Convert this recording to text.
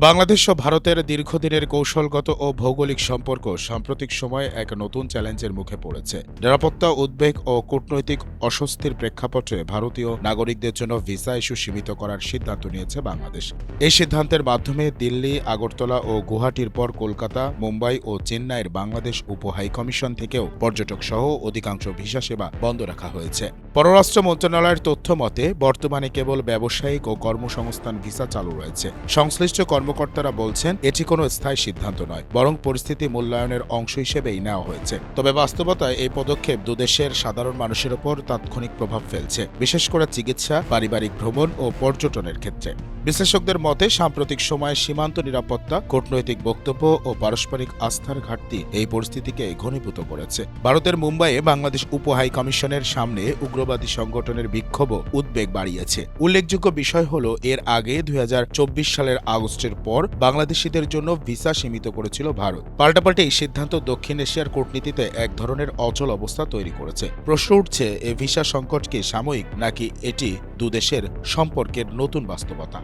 বাংলাদেশ ও ভারতের দীর্ঘদিনের কৌশলগত ও ভৌগোলিক সম্পর্ক সাম্প্রতিক সময়ে এক নতুন চ্যালেঞ্জের মুখে পড়েছে। নিরাপত্তা উদ্বেগ ও কূটনৈতিক অস্বস্তির প্রেক্ষাপটে ভারতীয় নাগরিকদের জন্য ভিসা ইস্যু সীমিত করার সিদ্ধান্ত নিয়েছে বাংলাদেশ। এই সিদ্ধান্তের মাধ্যমে দিল্লি, আগরতলা ও গুয়াহাটির পর কলকাতা, মুম্বাই ও চেন্নাইয়ের বাংলাদেশ উপহাইকমিশন থেকেও পর্যটক সহ অধিকাংশ ভিসা সেবা বন্ধ রাখা হয়েছে। পররাষ্ট্র মন্ত্রণালয়ের তথ্য মতে বর্তমানে কেবল ব্যবসায়িক ও কর্মসংস্থান ভিসা চালু রয়েছে। সংশ্লিষ্ট কর্মকর্তারা বলছেন এটি কোনো স্থায়ী সিদ্ধান্ত নয়, বরং পরিস্থিতি মূল্যায়নের অংশ হিসেবেই নেওয়া হয়েছে। তবে বাস্তবতায় এই পদক্ষেপ দুদেশের সাধারণ মানুষের ওপর তাৎক্ষণিক প্রভাব ফেলছে, বিশেষ করে চিকিৎসা, পারিবারিক ভ্রমণ ও পর্যটনের ক্ষেত্রে। বিশ্লেষকদের মতে সাম্প্রতিক সময়ে সীমান্ত নিরাপত্তা, কূটনৈতিক বক্তব্য ও পারস্পরিক আস্থার ঘাটতি এই পরিস্থিতিকে ঘনীভূত করেছে। ভারতের মুম্বাইয়ে বাংলাদেশ উপহাইকমিশনের সামনে উগ্রবাদী সংগঠনের বিক্ষোভ উদ্বেগ বাড়িয়েছে। উল্লেখযোগ্য বিষয় হল, এর আগে 2024 সালের আগস্টের পর বাংলাদেশিদের জন্য ভিসা সীমিত করেছিল ভারত। পাল্টাপাল্টি এই সিদ্ধান্ত দক্ষিণ এশিয়ার কূটনীতিতে এক ধরনের অচল অবস্থা তৈরি করেছে। প্রশ্ন উঠছে, এ ভিসা সংকট কি সাময়িক, নাকি এটি দুদেশের সম্পর্কের নতুন বাস্তবতা?